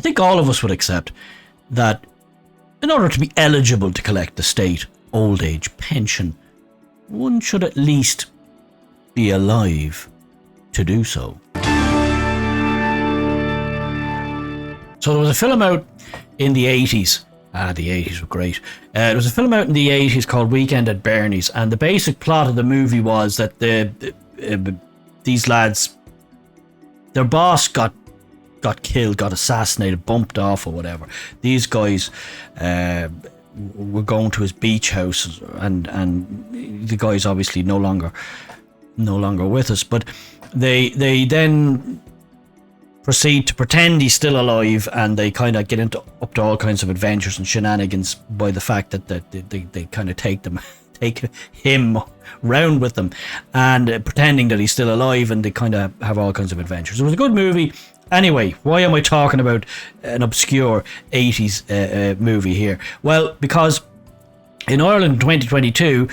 think all of us would accept that in order to be eligible to collect the state old age pension, one should at least be alive to do so. So there was a film out in the 80s. The 80s were great. There was a film out in the 80s called Weekend at Bernie's, and the basic plot of the movie was that these lads, their boss got killed, got assassinated, bumped off or whatever. These guys were going to his beach house, and the guy's obviously no longer with us, but they then proceed to pretend he's still alive, and they kind of get up to all kinds of adventures and shenanigans by the fact that they kind of take him round with them, and pretending that he's still alive, and they kind of have all kinds of adventures. It was a good movie. Anyway, why am I talking about an obscure 80s movie here? Well, because in Ireland in 2022,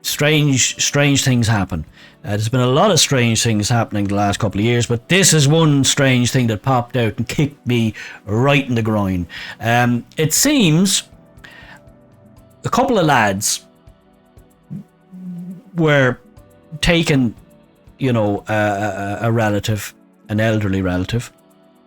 strange things happen. There's been a lot of strange things happening the last couple of years, but this is one strange thing that popped out and kicked me right in the groin. It seems a couple of lads were taking, a relative, an elderly relative,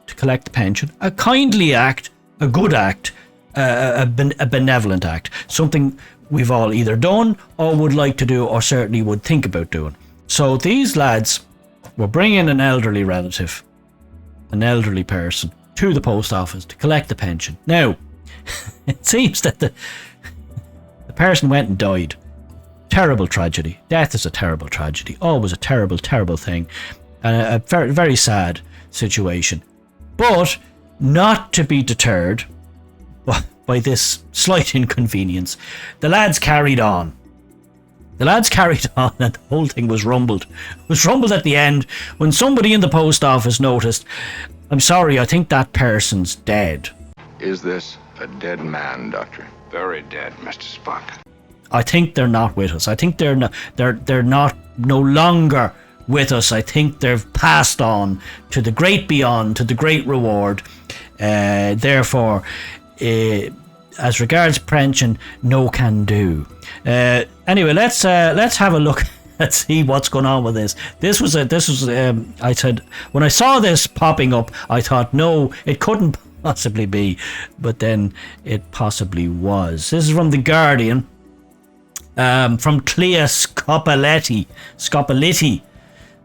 to collect the pension. A kindly act, a good act, a benevolent act. Something we've all either done or would like to do, or certainly would think about doing. So these lads were bringing an elderly relative, an elderly person, to the post office to collect the pension. Now, it seems that the person went and died. Terrible tragedy. Death is a terrible tragedy. Always a terrible, terrible thing. And a very, very sad situation. But not to be deterred by this slight inconvenience, the lads carried on. And the whole thing was rumbled. It was rumbled at the end when somebody in the post office noticed, "I'm sorry, I think that person's dead." Is this a dead man, Doctor? Very dead, Mr. Spock. I think they're not with us. I think they're no longer with us. I think they've passed on to the great beyond, to the great reward. Therefore, as regards pension, no can do. Anyway, let's have a look. Let's see what's going on with this. This was I said, when I saw this popping up, I thought, no, it couldn't possibly be, but then it possibly was. This is from The Guardian, from Clea Scopelliti.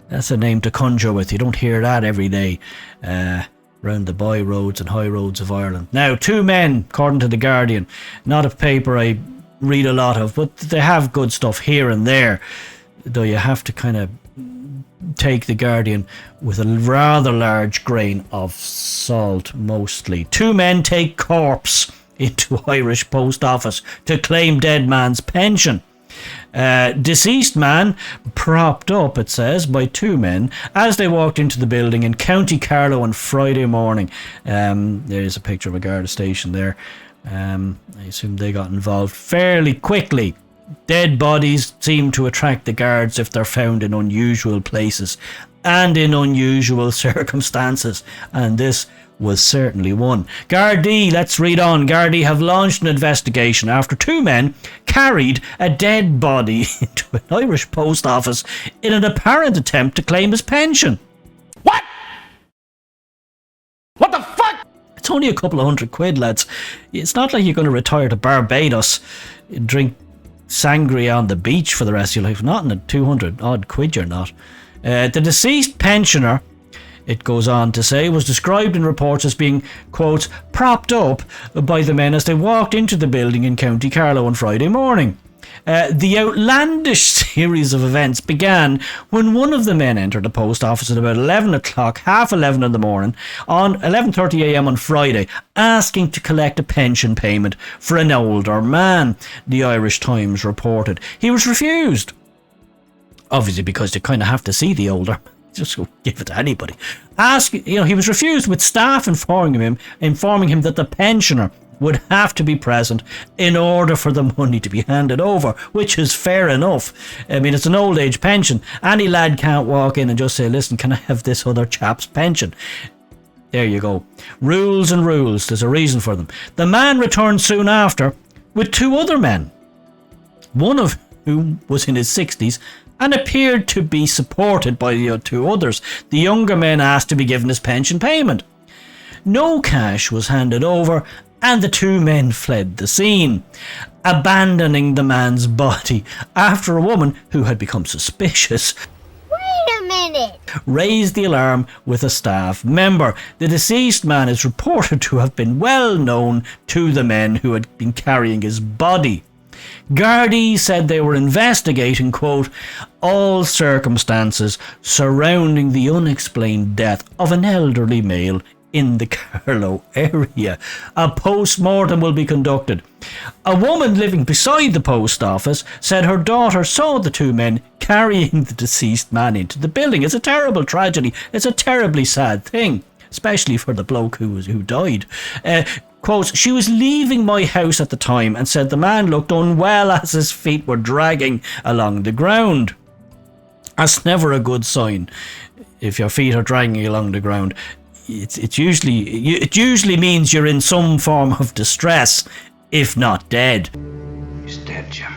That's a name to conjure with. You don't hear that every day around the by roads and high roads of Ireland. Now, two men, according to The Guardian, not a paper I read a lot of, but they have good stuff here and there, though you have to kind of take The Guardian with a rather large grain of salt, mostly. Two men take corpse into Irish post office to claim dead man's pension. Deceased man propped up, it says, by two men as they walked into the building in County Carlow on Friday morning. There's a picture of a Garda station there. I assume they got involved fairly quickly. Dead bodies seem to attract the guards if they're found in unusual places and in unusual circumstances, and this was certainly one. Gardaí, let's read on. Gardaí have launched an investigation after two men carried a dead body into an Irish post office in an apparent attempt to claim his pension. What? What the fuck? It's only a couple of £100, lads. It's not like you're going to retire to Barbados, drink sangria on the beach for the rest of your life. Not in a 200 odd quid, you're not. The deceased pensioner, it goes on to say, was described in reports as being, quote, propped up by the men as they walked into the building in County Carlow on Friday morning. The outlandish series of events began when one of the men entered the post office at about 11 o'clock, half 11 in the morning, on 11:30 a.m. on Friday, asking to collect a pension payment for an older man, the Irish Times reported. He was refused. Obviously, because you kind of have to see the older. Just go give it to anybody. He was refused, with staff informing him that the pensioner would have to be present in order for the money to be handed over, which is fair enough. I mean, it's an old age pension. Any lad can't walk in and just say, listen, can I have this other chap's pension? There you go. Rules and rules, there's a reason for them. The man returned soon after with 2 other men, one of whom was in his 60s and appeared to be supported by the 2 others. The younger man asked to be given his pension payment. No cash was handed over, and the 2 men fled the scene, abandoning the man's body after a woman who had become suspicious raised the alarm with a staff member. The deceased man is reported to have been well known to the men who had been carrying his body. Gardaí said they were investigating, quote, all circumstances surrounding the unexplained death of an elderly male in the Carlow area. A post-mortem will be conducted. A woman living beside the post office said her daughter saw the 2 men carrying the deceased man into the building. It's a terrible tragedy. It's a terribly sad thing, especially for the bloke who died. Quote, she was leaving my house at the time and said the man looked unwell as his feet were dragging along the ground. That's never a good sign. If your feet are dragging you along the ground, it usually means you're in some form of distress, if not dead. He's dead, Jim.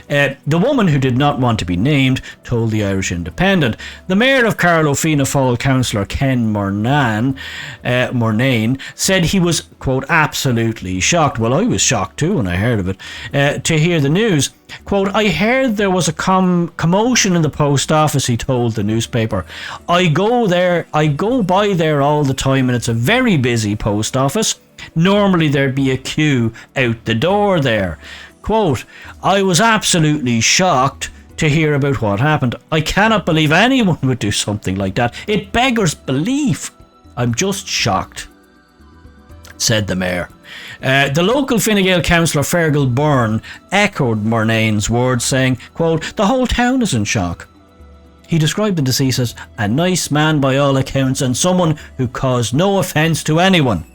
The woman, who did not want to be named, told the Irish Independent. The Mayor of Carlow, Fianna Fáil councillor Ken Murnane, said he was, quote, absolutely shocked. Well, I was shocked too when I heard of it, to hear the news. Quote, I heard there was a commotion in the post office, he told the newspaper. I go by there all the time and it's a very busy post office. Normally there'd be a queue out the door there. Quote, I was absolutely shocked to hear about what happened. I cannot believe anyone would do something like that. It beggars belief. I'm just shocked, said the mayor. The local Fine Gael councillor Fergal Byrne echoed Murnane's words, saying, quote, the whole town is in shock. He described the deceased as a nice man by all accounts and someone who caused no offence to anyone.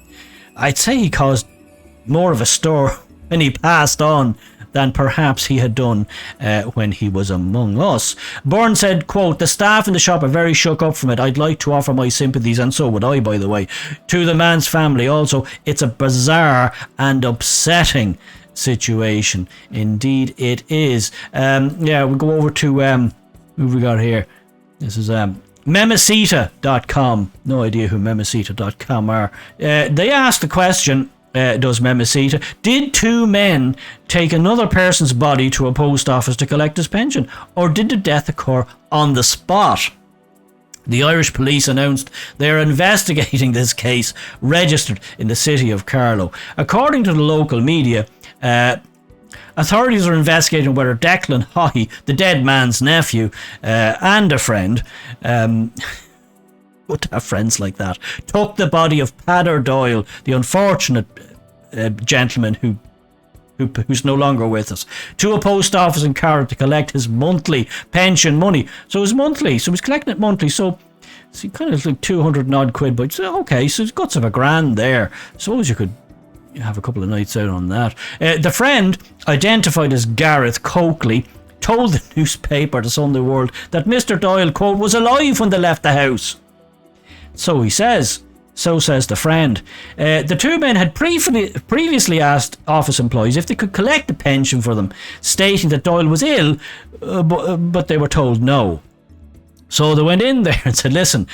I'd say he caused more of a stir when he passed on than perhaps he had done when he was among us. Byrne said, quote, the staff in the shop are very shook up from it. I'd like to offer my sympathies, and so would I, by the way, to the man's family also. It's a bizarre and upsetting situation. Indeed it is. We'll go over to who have we got here. This is Memesita.com. No idea who Memesita.com are. They asked the question, does Memesita, did 2 men take another person's body to a post office to collect his pension, or did the death occur on the spot? The Irish police announced they are investigating this case registered in the city of Carlow. According to the local media, authorities are investigating whether Declan Haughey, the dead man's nephew, and a friend, would have friends like that, took the body of Padder Doyle, the unfortunate gentleman who's no longer with us, to a post office in Carlow to collect his monthly pension money. So he's collecting it monthly, so he kind of like 200 odd quid, but okay, so he's guts of $1,000 there. Suppose you could have a couple of nights out on that. The friend, identified as Gareth Coakley, told the newspaper, the Sunday World, that Mr. Doyle, quote, was alive when they left the house. So he says. So says the friend. The 2 men had previously asked office employees if they could collect a pension for them, stating that Doyle was ill, but they were told no. So they went in there and said, listen,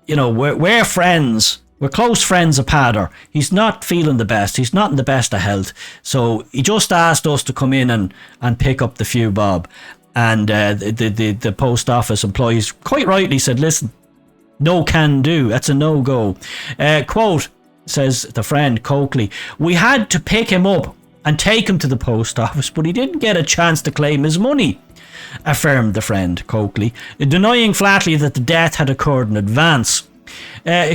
we're friends. We're close friends of Padder. He's not feeling the best. He's not in the best of health. So he just asked us to come in and pick up the few bob. And the post office employees quite rightly said, listen, no can do. That's a no-go. Quote, says the friend Coakley, we had to pick him up and take him to the post office, but he didn't get a chance to claim his money, affirmed the friend Coakley, denying flatly that the death had occurred in advance.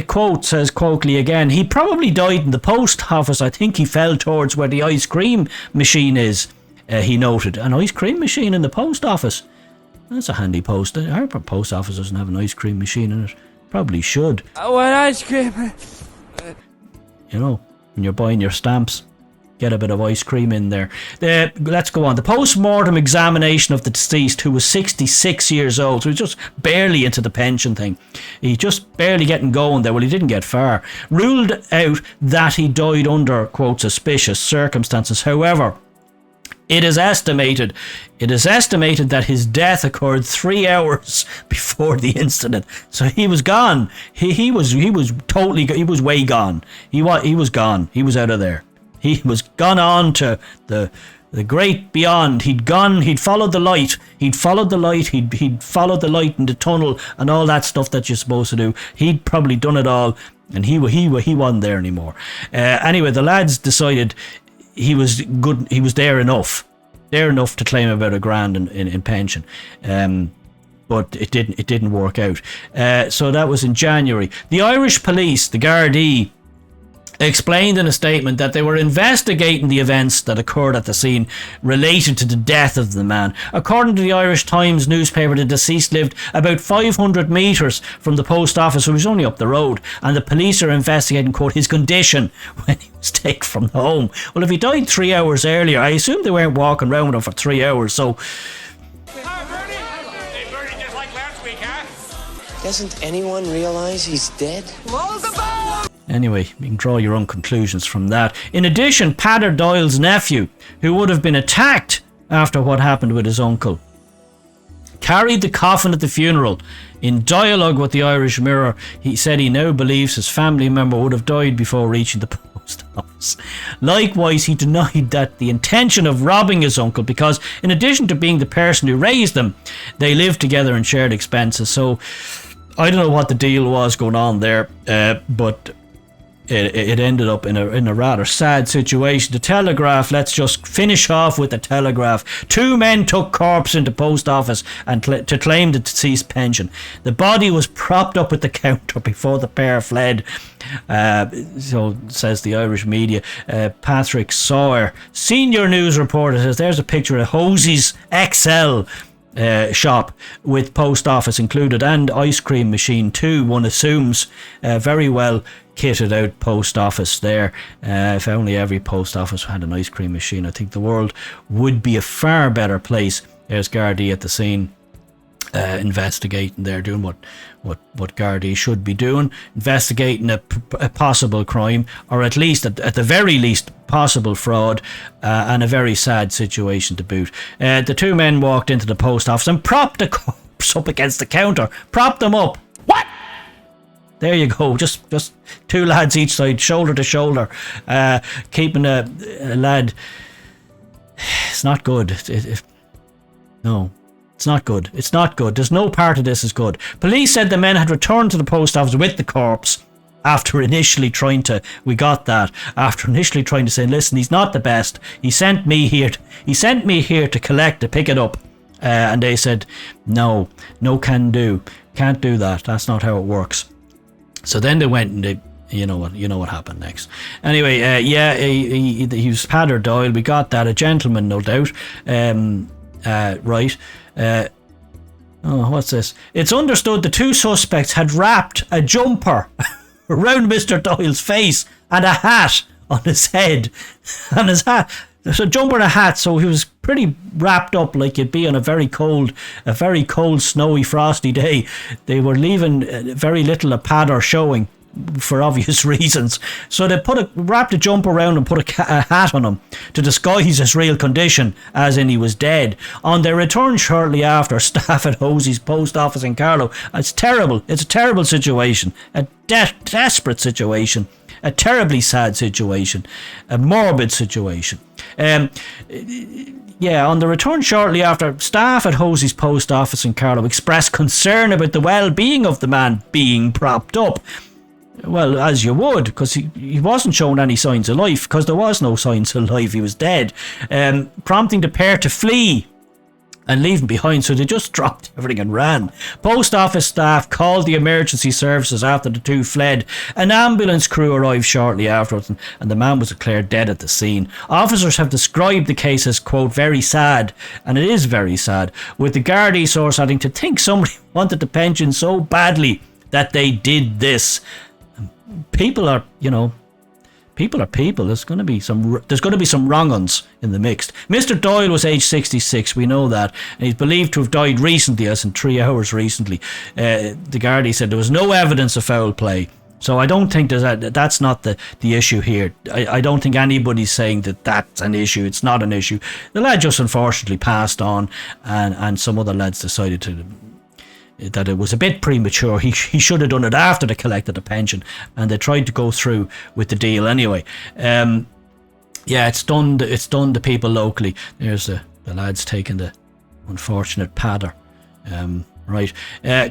Quote, says Coakley again, he probably died in the post office. I think he fell towards where the ice cream machine is, he noted. An ice cream machine in the post office? That's a handy post. Our post office doesn't have an ice cream machine in it. Probably should. I want ice cream. When you're buying your stamps. get a bit of ice cream in there. Let's go on. The post-mortem examination of the deceased, who was 66 years old, so he's just barely into the pension thing. He just barely getting going there. Well, he didn't get far. Ruled out that he died under, quote, suspicious circumstances. However, it is estimated that his death occurred 3 hours before the incident. So he was gone. He was way gone. He was gone. He was out of there. He was gone on to the great beyond. He'd followed the light. He'd followed the light in the tunnel and all that stuff that you're supposed to do. He'd probably done it all, and he wasn't there anymore. Anyway, the lads decided he was good. He was there enough to claim about $1,000 in pension. But it didn't work out. So that was in January. The Irish police, the Gardaí, explained in a statement that they were investigating the events that occurred at the scene related to the death of the man. According to the Irish Times newspaper, the deceased lived about 500 metres from the post office, so he was only up the road, and the police are investigating, quote, his condition when he was taken from the home. Well, if he died 3 hours earlier, I assume they weren't walking around with him for 3 hours, so... Hi, Bernie! Hey, Bernie, just like last week, huh? Doesn't anyone realize he's dead? Close the door! Anyway, you can draw your own conclusions from that. In addition, Padder Doyle's nephew, who would have been attacked after what happened with his uncle, carried the coffin at the funeral. In dialogue with the Irish Mirror, he said he now believes his family member would have died before reaching the post office. Likewise, he denied that the intention of robbing his uncle, because in addition to being the person who raised them, they lived together and shared expenses. So I don't know what the deal was going on there, but it ended up in a rather sad situation. The Telegraph, let's just finish off with the Telegraph. 2 men took corpse into post office and to claim the deceased pension. The body was propped up at the counter before the pair fled. So says the Irish media. Patrick Sawyer, senior news reporter, says there's a picture of Hosey's XL shop with post office included and ice cream machine too, one assumes. Very well kitted out post office there. If only every post office had an ice cream machine, I think the world would be a far better place. There's Gardaí at the scene, investigating there, doing what Gardaí should be doing, investigating a possible crime, or at least at the very least possible fraud, and a very sad situation to boot. The 2 men walked into the post office and propped the corpse up against the counter. Propped them up. What? There you go. Just 2 lads each side, shoulder to shoulder, keeping a lad. It's not good. No. It's not good. It's not good. There's no part of this is good. Police said the men had returned to the post office with the corpse after initially trying to say, listen, he's not the best. He sent me here to collect, to pick it up. And they said, no can do. Can't do that. That's not how it works. So then they went and you know what happened next. Anyway, he was Padder Doyle. We got that. A gentleman, no doubt. Right. What's this? It's understood the 2 suspects had wrapped a jumper around Mr. Doyle's face and a hat on his head. On his hat. There's a jumper and a hat, so he was pretty wrapped up like you'd be on a very cold, snowy, frosty day. They were leaving very little of Padder showing, for obvious reasons. So they wrapped a jumper around and put a hat on him to disguise his real condition, as in he was dead. On their return shortly after, staff at Hosey's post office in Carlow. It's terrible. It's a terrible situation. A desperate situation. A terribly sad situation. A morbid situation. On the return shortly after, staff at Hosey's post office in Carlow expressed concern about the well-being of the man being propped up. Well, as you would, because he wasn't showing any signs of life, because there was no signs of life. He was dead. Prompting the pair to flee and leave him behind, so they just dropped everything and ran. Post office staff called the emergency services after the 2 fled. An ambulance crew arrived shortly afterwards, and the man was declared dead at the scene. Officers have described the case as, quote, very sad, and it is very sad, with the Gardaí source adding, to think somebody wanted the pension so badly that they did this. People are people are people. There's going to be some wrong uns in the mix. Mr. Doyle was age 66. We know that, and he's believed to have died recently, as in 3 hours recently. The Gardaí said there was no evidence of foul play. So I don't think that's not the issue here. I don't think anybody's saying that that's an issue. It's not an issue. The lad just unfortunately passed on, and some other lads decided that it was a bit premature. He should have done it after they collected the pension, and they tried to go through with the deal anyway. It's stunned the people locally. There's the lads taking the unfortunate padder. Right.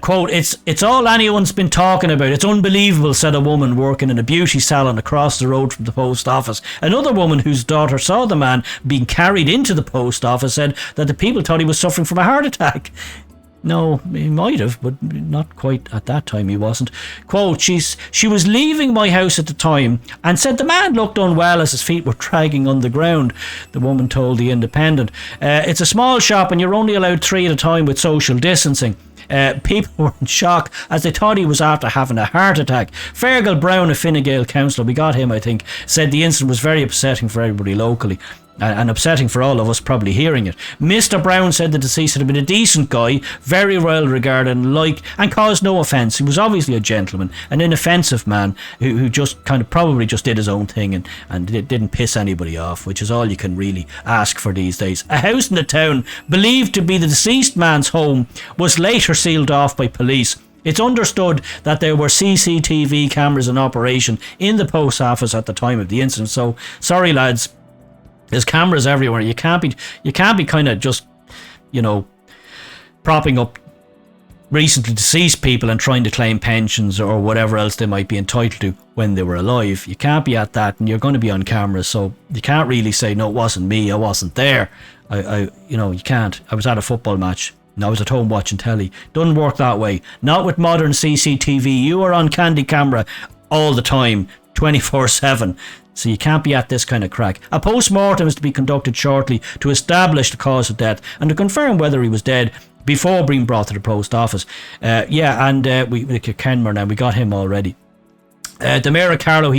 Quote, it's all anyone's been talking about. It's unbelievable, said a woman working in a beauty salon across the road from the post office. Another woman whose daughter saw the man being carried into the post office said that the people thought he was suffering from a heart attack. No, he might have, but not quite at that time he wasn't. Quote, she was leaving my house at the time and said the man looked unwell as his feet were dragging on the ground, the woman told The Independent. It's a small shop and you're only allowed 3 at a time with social distancing. People were in shock as they thought he was after having a heart attack. Fergal Brown, a Fine Gael councillor, we got him I think, said the incident was very upsetting for everybody locally. And upsetting for all of us probably hearing it. Mr. Brown said the deceased had been a decent guy, very well regarded and caused no offence. He was obviously a gentleman, an inoffensive man who just kind of probably just did his own thing and didn't piss anybody off, which is all you can really ask for these days. A house in the town, believed to be the deceased man's home, was later sealed off by police. It's understood that there were CCTV cameras in operation in the post office at the time of the incident. So, sorry lads, there's cameras everywhere. You can't be kind of just, propping up recently deceased people and trying to claim pensions or whatever else they might be entitled to when they were alive. You can't be at that, and you're going to be on camera, so you can't really say, no, it wasn't me, I wasn't there. You can't. I was at a football match. And I was at home watching telly. Doesn't work that way. Not with modern CCTV. You are on candid camera all the time, 24/7. So you can't be at this kind of crack. A postmortem is to be conducted shortly to establish the cause of death and to confirm whether he was dead before being brought to the post office. We Kenmore now, we got him already. The Mayor of Carlow,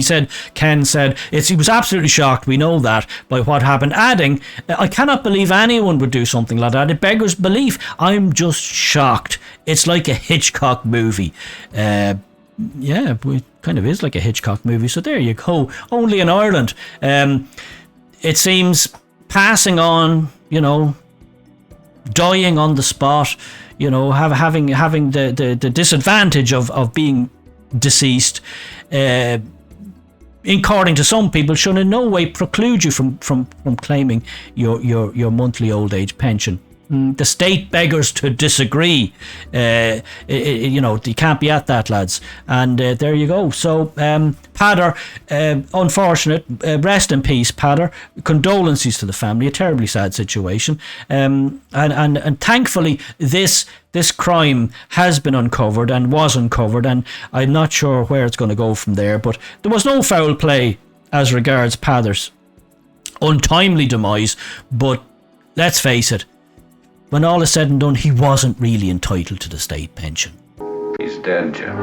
Ken said, he was absolutely shocked, we know that, by what happened, adding, I cannot believe anyone would do something like that. It beggars belief. I'm just shocked. It's like a Hitchcock movie. It kind of is like a Hitchcock movie, so there you go. Only in Ireland. It seems passing on, dying on the spot, having the disadvantage of being deceased, according to some people, should in no way preclude you from claiming your monthly old age pension. The state beggars to disagree. You can't be at that, lads. And there you go. So, Padder, unfortunate. Rest in peace, Padder. Condolences to the family. A terribly sad situation. And thankfully, this crime has been uncovered and was uncovered. And I'm not sure where it's going to go from there. But there was no foul play as regards Padder's untimely demise. But let's face it, when all is said and done, he wasn't really entitled to the state pension. He's dead, Jim.